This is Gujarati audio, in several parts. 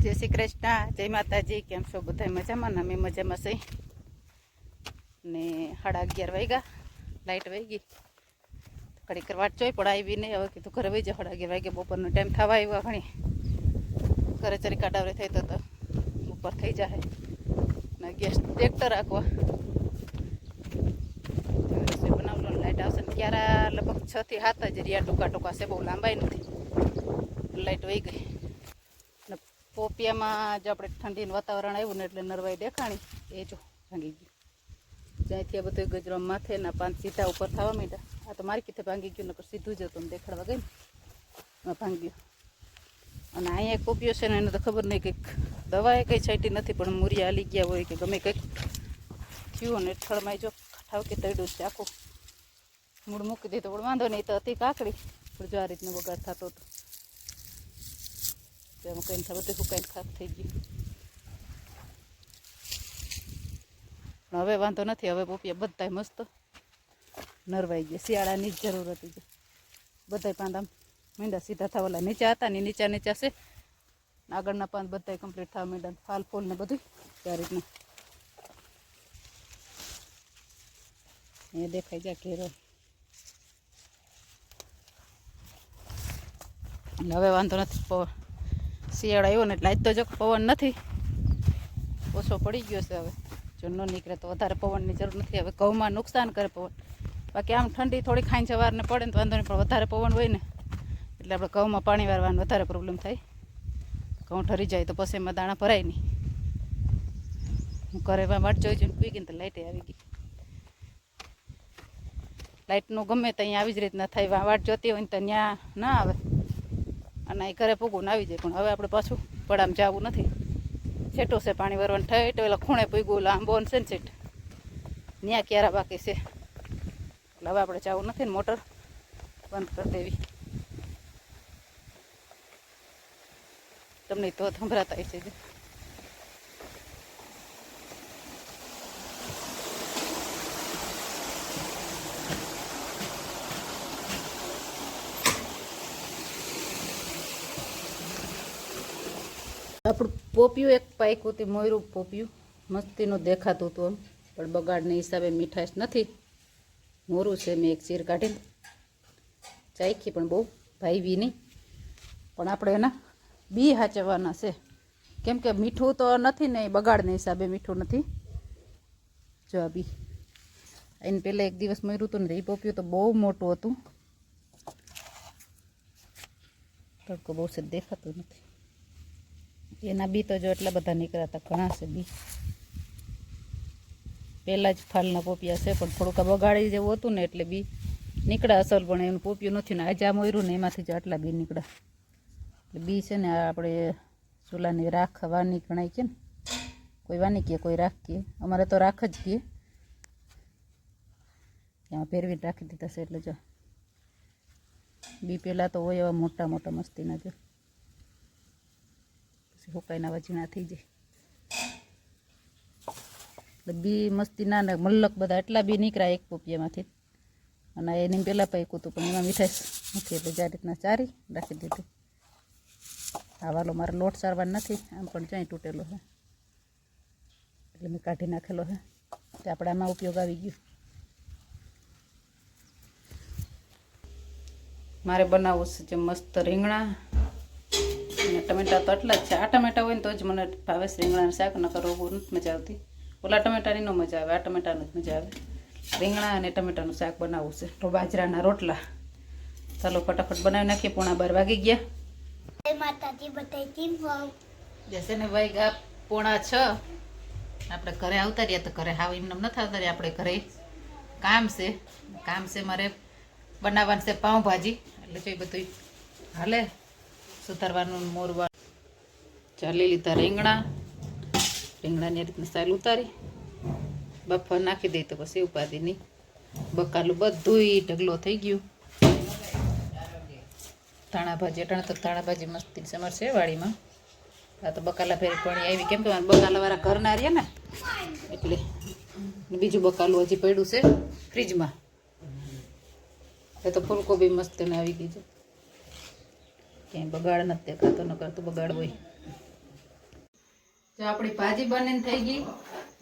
जय श्री कृष्ण जय माताजी केम छो बधाय मजामां अमे मजामां छीए ने 11:30 वाग्या लाइट वही गई घड़ी वाट जोई पण आई नहीं हवे कीधुं घरे वही जा 11:30 वागे बपोरनो टाइम थवा आव्यो घणी घरे चरी काडावरे थई तो ऊपर थई जाए ने गैस ट्रेक्टर राखवा रसोई बनावलो लाइट आवशे क्यारा लगभग 6 થી 7 ज रिया टूका टूका से बहु लांबाई नथी लाइट वही गई पोपिया में जो अपने ठंडी वातावरण आव्युं ने एटले नरवाई देखाणी ए जो भांगी गयुं ज्यांथी आ बधुं गजरो माथे ना पान सीधा ऊपर थवा मांड्या आ तो मारी कीथे भांगी गयुं नकर सीधुं ज हतुं देखाडवा गई ने भांग्युं अने अहींया एक पोपियो छे ने एने तो खबर नहीं कि दवाए कई छांटी नथी पण मूरिया हाली गया होय कि गमे कंईक थयुं ने थळमाई जो ठावकी तळ्युं छे आखुं मूळ मूकी दे तो पण वांधो नहीं तो अति काकड़ी पण जो आ रीतनो बगाड़ थतो हतो कहीं બધું સુકાઈને ખાક થઈ ગયું હવે વાંધો નથી હવે પોપિયા બધાય મસ્ત નરવાઈ ગયા શિયાળાની જ જરૂર હતી બધાય પાંદા મીંડા સીધા થવાલા નીચે હતા ને નીચા નીચા છે આગળના પાંદ બધાય કમ્પ્લીટ થવા મીંડા ફાલ ફૂલ ને બધું त्या રીતના એ દેખાઈ જાય ઘેરો એટલે હવે વાંધો નથી શિયાળો આવ્યો ને એટલે આજ તો જો પવન નથી ઓછો પડી ગયો છે હવે જો ન નીકળે તો વધારે પવનની જરૂર નથી હવે ઘઉંમાં નુકસાન કરે પવન બાકી આમ ઠંડી થોડી ખાઈ સવારને પડે ને તો વાંધો નહીં પણ વધારે પવન હોય ને એટલે આપણે ઘઉંમાં પાણી વારવાનું વધારે પ્રોબ્લેમ થાય ઘઉં ઠરી જાય તો પછી એમાં દાણા ભરાય નહીં હું ઘરે વાટ જોઈ જોઈને પી ગઈ ને તો લાઇટે આવી ગઈ લાઇટનું ગમે તો અહીંયા આવી જ રીતના થાય વાટ જોતી હોય ને તો ત્યાં ના આવે અને એ ઘરે પૂગું આવી જાય પણ હવે આપણે પાછું પડામાં જવું નથી છેટું છે પાણી ભરવાનું થાય તો એટલે ખૂણે પૂગ્યું લાંબો છે ને સેટ ત્યાં ક્યારા બાકી છે એટલે હવે આપણે જવું નથી ને મોટર બંધ કરી દેવી તમને તો સંભળાતા છે આપણું પોપિયું એક પાક્યું હતું મોયરું પોપિયું મસ્તીનું દેખાતું હતું એમ પણ બગાડને હિસાબે મીઠાશ નથી મોરું છે મેં એક ચીર કાઢીને ચાખી પણ બહુ ભાવી નહીં પણ આપણે એના બી હાચવવાના છે કેમ કે મીઠું તો નથી ને બગાડને હિસાબે મીઠું નથી જો આ બી એને પહેલાં એક દિવસ મોયરું હતું ને એ પોપિયું તો બહુ મોટું હતું તડકો બહુ છે દેખાતું નથી એના બી તો જો એટલા બધા નીકળ્યા હતા ઘણા છે બી પહેલાં જ ફાલના પોપિયા છે પણ થોડુંક બગાડી જેવું હતું ને એટલે બી નીકળ્યા અસલ પણ એનું પોપિયું નથી ને આજે આ મોયરું ને એમાંથી જ આટલા બી નીકળ્યા એટલે બી છે ને આપણે ચૂલાની રાખ વાની ગણાય કે ને કોઈ વાની કહે કોઈ રાખ કહે અમારે તો રાખ જ કહે એમાં ફેરવીને રાખી દીધા છે એટલે જો બી પહેલાં તો હોય એવા મોટા મોટા મસ્તીના જો હુકાઈને આવા ઝીણા થઈ જાય એટલે બી મસ્તી ના ને મલ્લક બધા એટલા બી નીકળ્યા એક પોપિયામાંથી અને એની પહેલાં પાક્યું હતું પણ એમાં મીઠાશ નથી એટલે જે રીતના ચારી રાખી દીધું આવાલો મારે લોટ સારવાનો નથી આમ પણ ક્યાંય તૂટેલો છે એટલે મેં કાઢી નાખેલો છે તે આપણે આમાં ઉપયોગ આવી ગયો મારે બનાવવું છે જે મસ્ત રીંગણા અને ટમેટા તો એટલા જ છે આ ટમેટા હોય ને તો જ મને ભાવે રીંગણાનું શાક નકર રોગું નથી મજા આવતી ઓલા ટમેટાની ન મજા આવે આ ટમેટાનું જ મજા આવે રીંગણા અને ટમેટાનું શાક બનાવવું છે તો બાજરાના રોટલા ચાલો ફટાફટ બનાવી નાખીએ 11:30 વાગી ગયા માતાજી બતાવી જશે ને વાગ્યા 5:45 આપણે ઘરે આવતા રહ્યા તો ઘરે હાવ એમને નથી આવતા રહ્યા આપણે ઘરે કામ છે મારે બનાવવાનું છે પાઉંભાજી એટલે જોઈ બધું હાલે સુધારવાનું મોરવા ચાલી લીધા રીંગણાની રીતના સાલ ઉતારી બફર નાખી દઈ તો પછી ઉપાધિ નહીં બકાલું બધું ઢગલો થઈ ગયું ધાણા ભાજી અટાણે તો ધાણા ભાજી મસ્તી સમર છે વાડીમાં આ તો બકાલા ફેરી પાણી આવી કેમ કે બકાલાવાળા ઘરના રહ્યા ને એટલે બીજું બકાલું હજી પડ્યું છે ફ્રીજમાં એ તો ફૂલકોબી મસ્ત ને આવી ગઈ છે ક્યાંય બગાડ નથી દેખાતો ન કરતું બગાડ હોય જો આપણી ભાજી બનીને થઈ ગઈ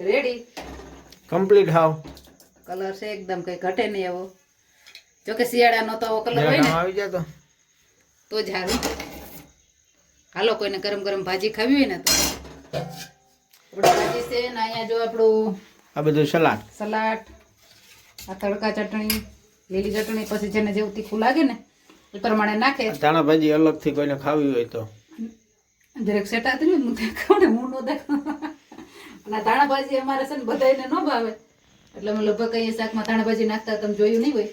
રેડી કમ્પ્લીટ હાવ કલર છે એકદમ કઈ ઘટે નહીં એવો જો કે શિયાળાનો તો આવો કલર હોય ને આવી જાય તો જ સારું હાલો કોઈને ગરમ ગરમ ભાજી ખાવી હોય ને તો આપણી ભાજી છે ને અહીંયા જો આપણું આ બધું સલાડ સલાડ આ તડકા ચટણી લીલી ચટણી પછી જેને જેવું તીખું લાગે ને એ પ્રમાણે નાખે ધાણા ભાજી અલગથી કોઈને ખાવી હોય તો જરાક સેટાતું ને હું દેખાવ ને હું ન દેખાવ અને ધાણા ભાજી અમારે છે ને બધાને ન ભાવે એટલે અમે લગભગ કઈ શાકમાં ધાણા ભાજી નાખતા તમે જોયું નહીં હોય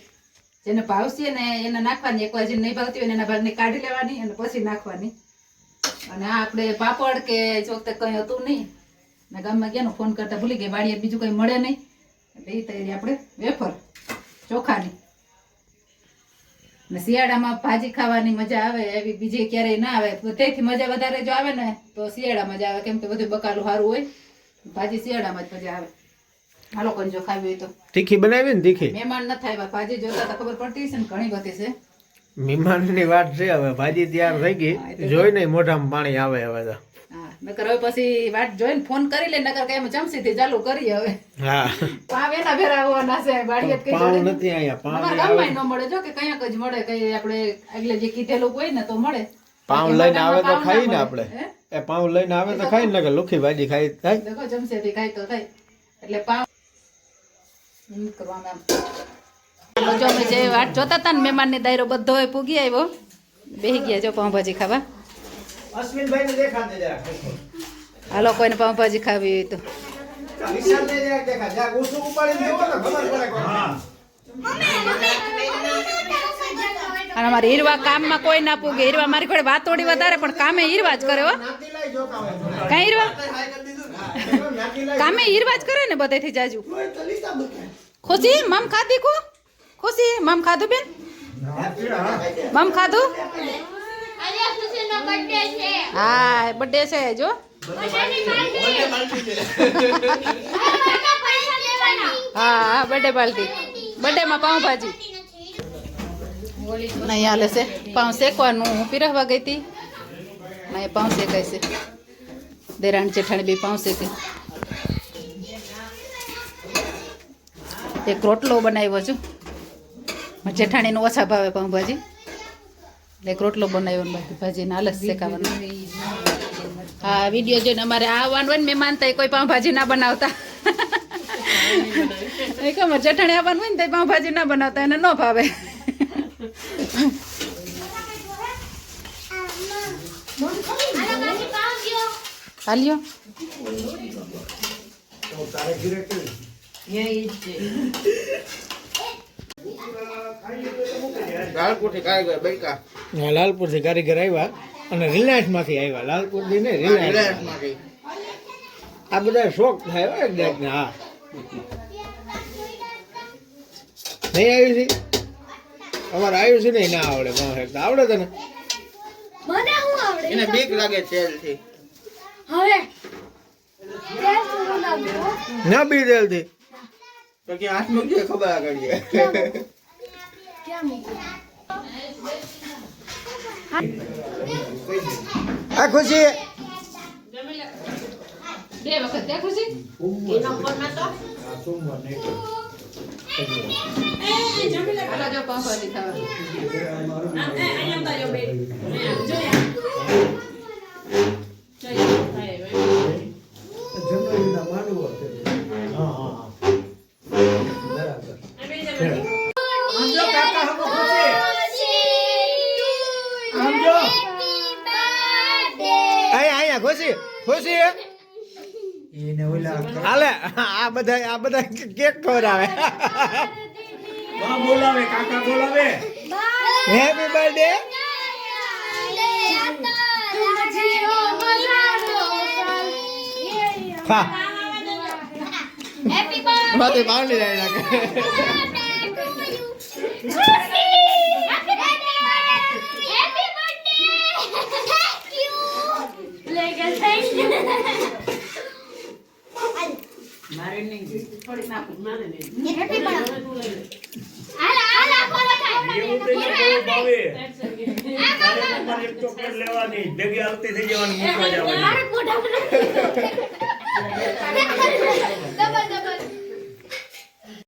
જેને ભાવશે ને એને નાખવાની એકવાર જે નહીં ભાવતી હોય ને એના ભાગને કાઢી લેવાની અને પછી નાખવાની અને આ આપણે પાપડ કે જો વખતે કંઈ હતું નહીં ને ગામમાં ગયા ફોન કરતા ભૂલી ગયા વાડીએ બીજું કંઈ મળે નહીં એટલે એ તૈયારી આપણે વેફર ચોખાની ને શિયાળામાં ભાજી ખાવાની મજા આવે એવી બીજી ક્યારેય ના આવે તેથી મજા વધારે જો આવે ને તો શિયાળામાં જ આવે કેમ કે બધું બકાલું સારું હોય ભાજી શિયાળામાં જ મજા આવે હાલો કોઈ જો ખાવી હોય તો તીખી બનાવી ને તીખી મહેમાન ન થાય ભાજી જોતા તો ખબર પડતી છે ને ઘણી બધી છે મહેમાનની વાત છે હવે ભાજી તૈયાર થઈ ગઈ જોઈને મોઢામાં પાણી આવે હવે તો હા નકર હવે પછી વાટ જોઈને ફોન કરી લે નકર કઈ ચમચીથી ચાલુ કરી હવે હા પાવ એના ભેરા હોવાના છે વાડીએ કઈ પાવ નથી અહીંયા પાવ અમારા ગામમાં ન મળે જો કે કયાક જ મળે કઈ આપણે આગલે જે કીધેલું હોય ને તો મળે પાવ લઈને આવે તો ખાઈ ને આપણે એ પાવ લઈને આવે તો ખાઈ ને કે લુખી ભાજી ખાઈ થાય દેખો ચમચીથી ખાઈ તો થાય એટલે પાવ કરવામાં જો અમે જે વાટ જોતા હતા ને મહેમાનની દાયરો બધો પૂગી આવ્યો બેસી ગયા જો પાઉંભાજી ખાવા અશ્વિનભાઈને દેખા દે જરા હાલો કોઈને પાઉંભાજી ખાવી હોય તો વિશાલને જરા દેખા જા ઉસુ ઉપાડીને દેવો ને ખબર પડે કોણ હા અને અમારે હીરવા કામમાં કોઈ ના પૂગે હીરવા મારી કોઈ વાતોડી વધારે પણ કામે હીરવા જ કરે હો નાતી લઈ જોતા હોય કઈ હીરવા કામે હીરવા જ કરે ને બધેથી જાજુ ખુશી મમ ખાધી કો ખુશી મમ ખાધું બેન મમ ખાધું હા બર્થડે છે જો હા બર્થડે પાર્ટી બર્થડે માં પાઉંભાજી નહીં હાલે છે પાઉં શેકવાનું હું પીરસવા ગઈ હતી નહીં પાઉં શેકાય છે દેરાણ જેઠાણી બી પાઉં શેકે એક રોટલો બનાવ્યો છું જેઠાણીનું ઓછા ભાવે પાઉંભાજી એટલે એક રોટલો બનાવ્યો ને બાકી ભાજીને હાલત શેકાવાનું હા વિડીયો જોઈને અમારે આવવાનું હોય ને મહેમાન તો કોઈ પાઉંભાજી ના બનાવતા એ ખબર જેઠાણી આવવાનું હોય ને તો પાઉંભાજી ના બનાવતા એને ન ભાવે હાલ્યો લાલપુર થી કારીગર આવ્યા અને રિલાયન્સ માંથી આવ્યા લાલપુર થી ને રિલાયન્સ માંથી આ બધા શોખ થાય એક જાતના હા નહીં આવ્યું છે અમારે આવ્યું છે ને ના આવડે આવડે તને મને હું આવડે એને બીક લાગે તેલ થી હવે તેલ સુરું લાગો ના બી તેલ થી તો કે હાથ મૂકજે ખબર કરીએ કેમ આ ખુશી બે વખત ત્યાં ખુશી હાલો જો પાઉંભાજી ખુશી ખુશી હાલે આ બધા કેક ખવડાવે બોલાવે કાકા બોલાવે હેપી બર્થડે હેપી બર્થડે પાવલી રહી નાખે ચોકલેટ લેવાની ભેગી આવતી થઈ જવાની મૂકવા જવાની